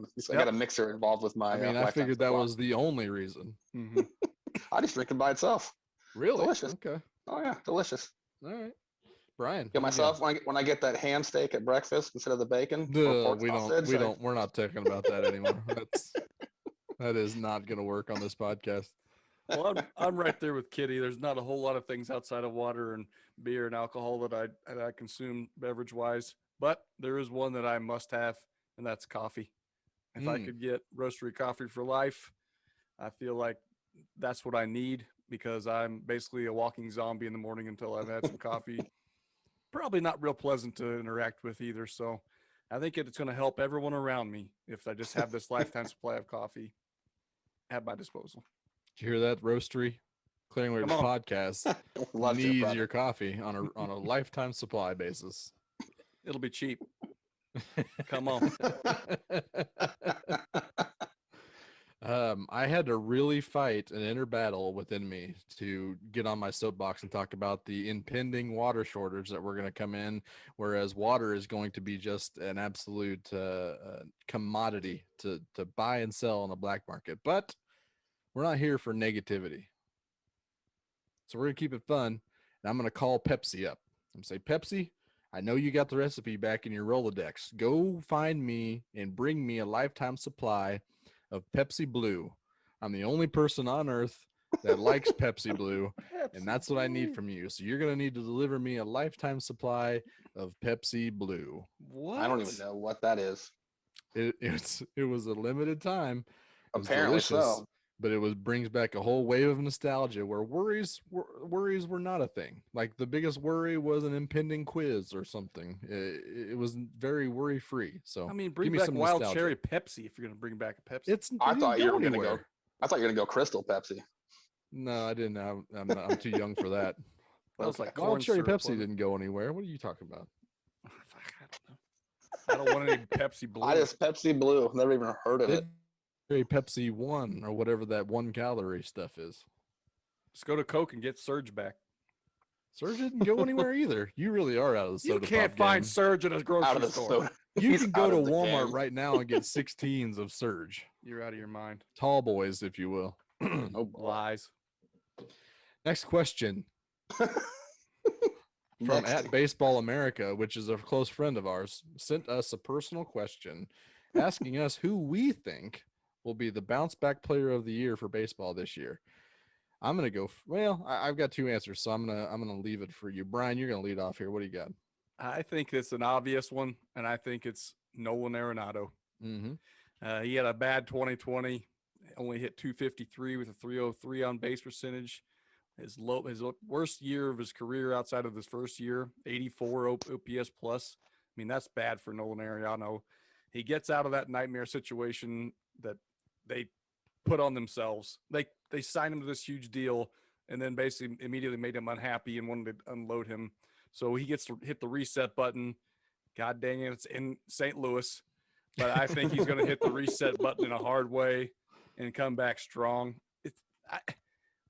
a mixer involved with my. I figured that was the only reason. Mm-hmm. I just drink it by itself. Really? Delicious. Okay. Oh yeah, delicious. All right, Brian. Get myself when I get that ham steak at breakfast instead of the bacon. We're not talking about that anymore. That is not going to work on this podcast. Well, I'm right there with Kitty. There's not a whole lot of things outside of water and beer and alcohol that I consume beverage wise, but there is one that I must have, and that's coffee. If I could get roastery coffee for life, I feel like that's what I need, because I'm basically a walking zombie in the morning until I've had some coffee. Probably not real pleasant to interact with either. So I think it's going to help everyone around me if I just have this lifetime supply of coffee at my disposal. Did you hear that, Roastery? Clearing Waves podcast needs your coffee on a lifetime supply basis. It'll be cheap. Come on. I had to really fight an inner battle within me to get on my soapbox and talk about the impending water shortage that we're going to come in, whereas water is going to be just an absolute commodity to buy and sell on the black market. But we're not here for negativity. So we're going to keep it fun, and I'm going to call Pepsi up. I'm going to say, Pepsi, I know you got the recipe back in your Rolodex. Go find me and bring me a lifetime supply of Pepsi Blue. I'm the only person on earth that likes Pepsi Blue, and that's what I need from you. So you're going to need to deliver me a lifetime supply of Pepsi Blue. What? I don't even know what that is. It was a limited time. Apparently so. But it brings back a whole wave of nostalgia where worries were not a thing. Like the biggest worry was an impending quiz or something. It was very worry free. So I mean, bring back wild cherry Pepsi if you're going to bring back a Pepsi. I thought you were going to go. I thought you were going to go Crystal Pepsi. No, I didn't. I'm too young for that. That was like wild cherry Pepsi didn't go anywhere. What are you talking about? I don't want any Pepsi Blue. I just Pepsi Blue. Never even heard of it. Pepsi 1 or whatever that 1 calorie stuff is. Just go to Coke and get Surge back. Surge didn't go anywhere either. You really are out of the soda. You can't find Surge at a grocery store. You can go to Walmart right now and get 16s of Surge. You're out of your mind. Tall boys, if you will. Oh, lies. Next question. From at Baseball America, which is a close friend of ours, sent us a personal question asking us who we think will be the bounce back player of the year for baseball this year? I'm gonna go. I've got two answers, so I'm gonna leave it for you, Brian. You're gonna lead off here. What do you got? I think it's an obvious one, and I think it's Nolan Arenado. Mm-hmm. He had a bad 2020, only hit 253 with a 303 on base percentage. His worst year of his career outside of his first year, 84 OPS plus. I mean, that's bad for Nolan Arenado. He gets out of that nightmare situation that they put on themselves. They signed him to this huge deal and then basically immediately made him unhappy and wanted to unload him. So he gets to hit the reset button. God dang it, it's in St. Louis. But I think he's going to hit the reset button in a hard way and come back strong.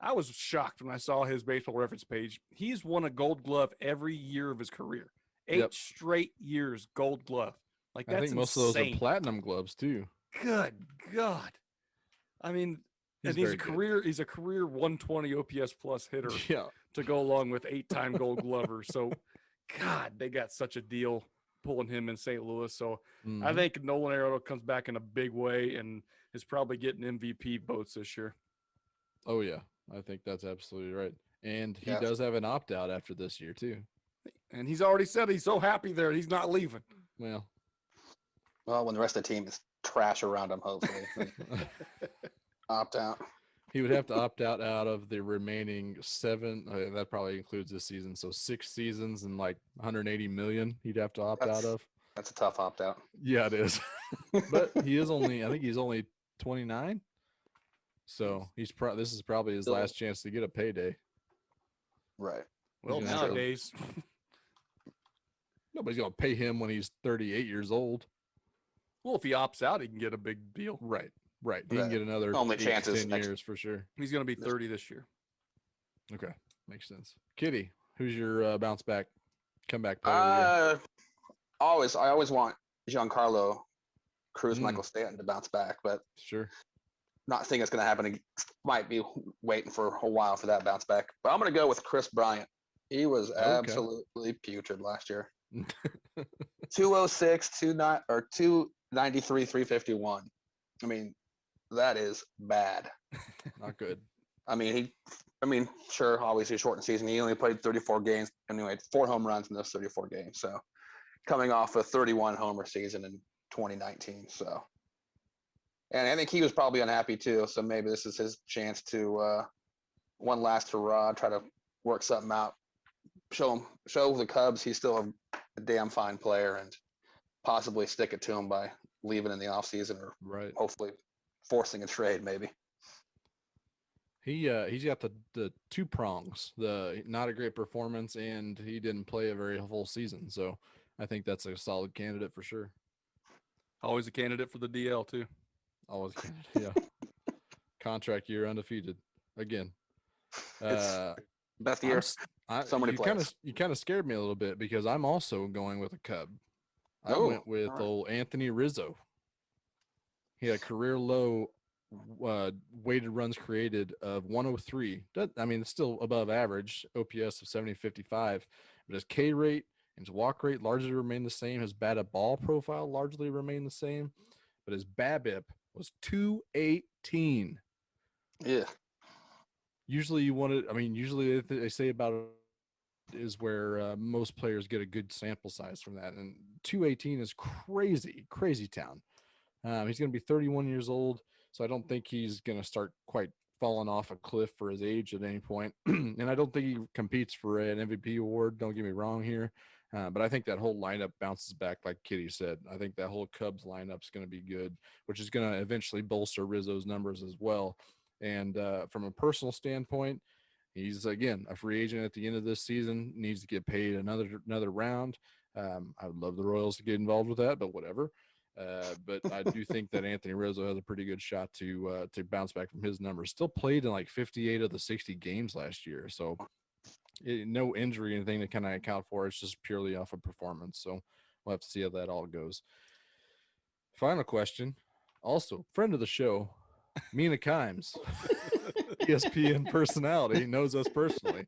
I was shocked when I saw his Baseball Reference page. He's won a Gold Glove every year of his career. 8 straight years Gold Glove. Like, that's I think most insane. of those are platinum gloves too. Good God. I mean, he's a career 120 OPS plus hitter to go along with 8-time Gold Glover. So, God, they got such a deal pulling him in St. Louis. So I think Nolan Arenado comes back in a big way and is probably getting MVP votes this year. Oh yeah, I think that's absolutely right. And he does have an opt-out after this year too. And he's already said he's so happy there he's not leaving. Well, when the rest of the team is trash around him, hopefully opt out. He would have to opt out of the remaining 7. That probably includes this season. So 6 seasons and like 180 million. He'd have to opt out of. That's a tough opt out. Yeah, it is. But I think he's only 29. So this is probably his last chance to get a payday. Right. Well, nowadays, nobody's gonna pay him when he's 38 years old. Well, if he opts out, he can get a big deal. Right. He can get another only 8 chances 10 years for sure. He's going to be 30 this year. Okay, makes sense. Kitty, who's your bounce back, comeback player? I always want Giancarlo Cruz, Michael Stanton to bounce back, but sure, not thinking it's going to happen. Might be waiting for a while for that bounce back. But I'm going to go with Chris Bryant. He was absolutely putrid last year. 206, 293, 351. I mean, that is bad. Not good. I mean, sure, obviously shortened season. He only played 34 games and he had 4 home runs in those 34 games. So coming off a 31 homer season in 2019. So, and I think he was probably unhappy too. So maybe this is his chance to one last hurrah, try to work something out, show the Cubs he's still a damn fine player, and possibly stick it to him by leaving in the offseason or hopefully forcing a trade maybe. He's got the 2 prongs, the not a great performance and he didn't play a very full season. So I think that's a solid candidate for sure. Always a candidate for the DL too. Always a candidate, yeah. Contract year undefeated again. Best year. You kind of scared me a little bit because I'm also going with a Cub. I went with old Anthony Rizzo. He had a career low weighted runs created of 103. I mean, it's still above average, OPS of 70.55, but his K rate and his walk rate largely remained the same. His batted ball profile largely remained the same, but his BABIP was 218. Yeah. Usually usually they say about it is where most players get a good sample size from that. And 218 is crazy town. He's going to be 31 years old. So I don't think he's going to start quite falling off a cliff for his age at any point. And I don't think he competes for an MVP award. Don't get me wrong here. But I think that whole lineup bounces back, like Kitty said. I think that whole Cubs lineup is going to be good, which is going to eventually bolster Rizzo's numbers as well. And from a personal standpoint, he's, again, a free agent at the end of this season, needs to get paid another round. I would love the Royals to get involved with that, but whatever. But I do think that Anthony Rizzo has a pretty good shot to bounce back from his numbers. Still played in like 58 of the 60 games last year. So no injury or anything to kind of account for. It's just purely off of performance. So we'll have to see how that all goes. Final question. Also, friend of the show, Mina Kimes, ESPN personality, knows us personally.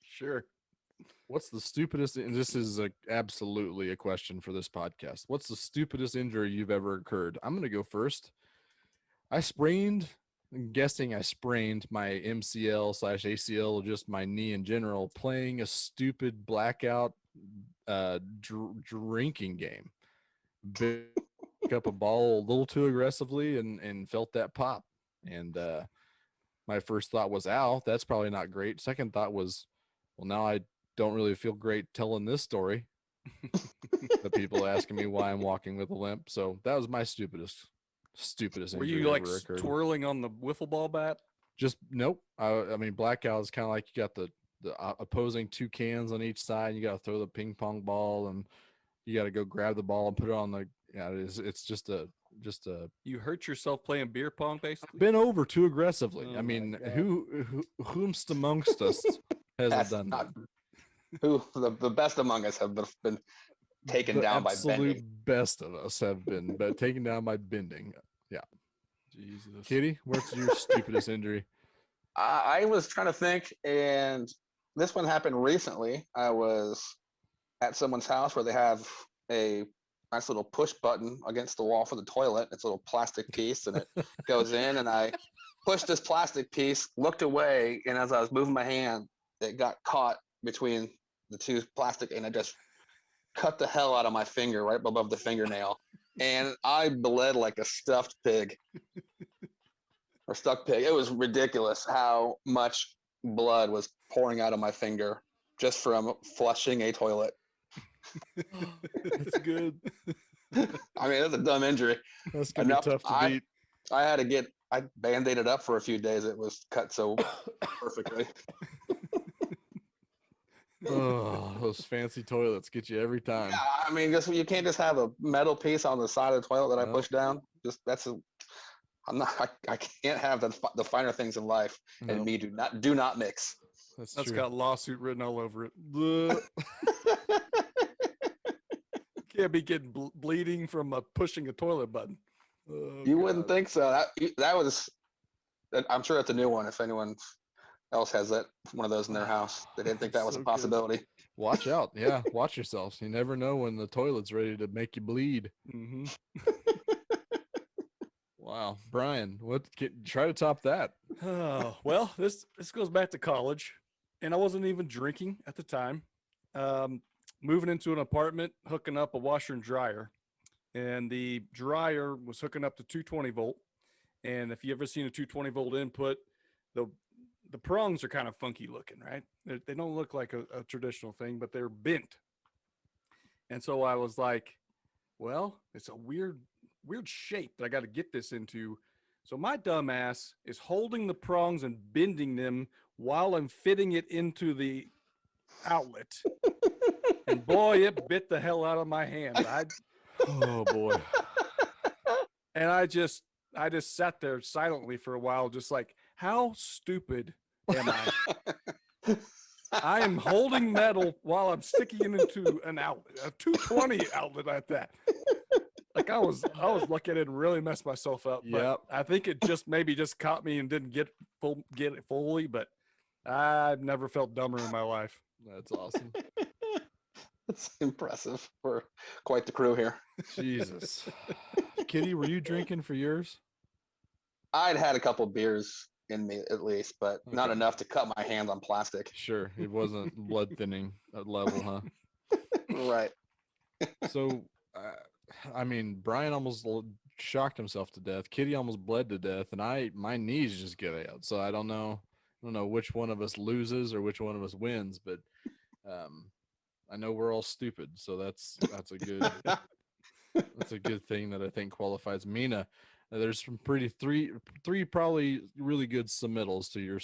Sure. What's the stupidest, and this is absolutely a question for this podcast, what's the stupidest injury you've ever occurred? I'm going to go first. I'm guessing I sprained my MCL/ACL, or just my knee in general, playing a stupid blackout drinking game. Pick up a ball a little too aggressively and felt that pop. And my first thought was, ow, that's probably not great. Second thought was, well, now I don't really feel great telling this story. The people asking me why I'm walking with a limp. So that was my stupidest Were injury you like ever occurred. twirling on the wiffle ball bat? Just nope. I mean, blackout is kind of like you got the opposing two cans on each side. You got to throw the ping pong ball, and you got to go grab the ball and put it on the. Yeah, it's just a. You hurt yourself playing beer pong, basically. Been over too aggressively. Oh I my mean, God. whomst amongst us hasn't That's done that? who the best among us have been taken The down by absolute bending. best of us have been taken down by bending. Yeah. Jesus. Kitty, what's your stupidest injury? I was trying to think, and this one happened recently. I was at someone's house where they have a nice little push button against the wall for the toilet. It's a little plastic piece, and it goes in, and I pushed this plastic piece, looked away, and as I was moving my hand, it got caught between the two plastic, and I just cut the hell out of my finger right above the fingernail. And I bled like a stuffed pig. Or stuck pig. It was ridiculous how much blood was pouring out of my finger just from flushing a toilet. That's good. I mean, it's a dumb injury. That's gonna be tough to beat. I band-aided up for a few days. It was cut so perfectly. Oh, those fancy toilets get you every time. Yeah, I mean, you can't just have a metal piece on the side of the toilet that I No. push down. I can't have the finer things in life and Nope. me do not mix. That's That's true. got lawsuit written all over it. Bleh. Can't be getting bleeding from pushing a toilet button. Oh, You wouldn't God. think so. That was. I'm sure that's a new one. If anyone else has one of those in their house, they didn't think that was So a good. possibility. Watch out. Yeah, watch yourselves. You never know when the toilet's ready to make you bleed. Mm-hmm. Wow. Brian, try to top that. Oh, well, this goes back to college, and I wasn't even drinking at the time. Moving into an apartment, hooking up a washer and dryer, and the dryer was hooking up to 220 volt. And if you ever seen a 220 volt input, the prongs are kind of funky looking, right? They don't look like a traditional thing, but they're bent. And so I was like, well, it's a weird shape that I got to get this into. So my dumb ass is holding the prongs and bending them while I'm fitting it into the outlet. And boy, it bit the hell out of my hand. Oh boy. And I just sat there silently for a while, just like, how stupid am I? I am holding metal while I'm sticking it into an outlet, a 220 outlet at that. Like I was lucky I didn't really mess myself up. But Yep. I think it maybe just caught me and didn't get it fully. But I've never felt dumber in my life. That's awesome. That's impressive. We're quite the crew here. Jesus. Kitty, were you drinking for yours? I'd had a couple beers in me at least, but not Okay. enough to cut my hand on plastic. Sure. It wasn't blood thinning level, huh? Right. So, I mean, Brian almost shocked himself to death. Kitty almost bled to death, and my knees just give out. So I don't know which one of us loses or which one of us wins, but I know we're all stupid. So that's a good that's a good thing that I think qualifies Mina. There's some three probably really good submittals to your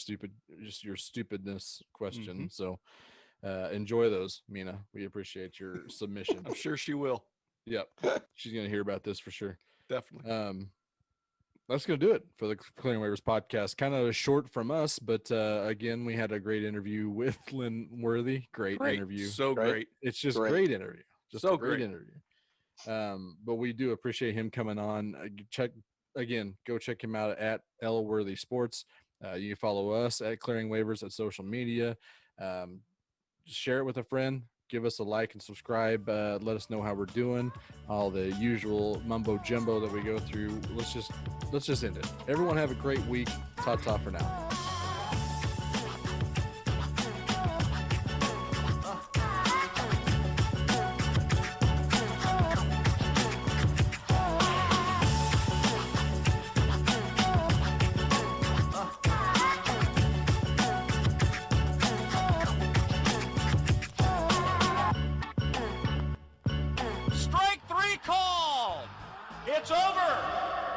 stupidness question. So enjoy those, Mina. We appreciate your submission. I'm sure she will. Yep. She's going to hear about this for sure. Definitely. That's going to do it for the Clearing Waivers podcast. Kind of short from us, but again, we had a great interview with Lynn Worthy. Great interview. So great. It's just Great. great interview. Just So a great great. interview. But we do appreciate him coming on. Go check him out at L Worthy Sports. You can follow us at Clearing Waivers at social media. Just share it with a friend. give us a like and subscribe. Let us know how we're doing. All the usual mumbo jumbo that we go through. Let's just end it. Everyone have a great week. Ta-ta for now. Strike three called. It's over.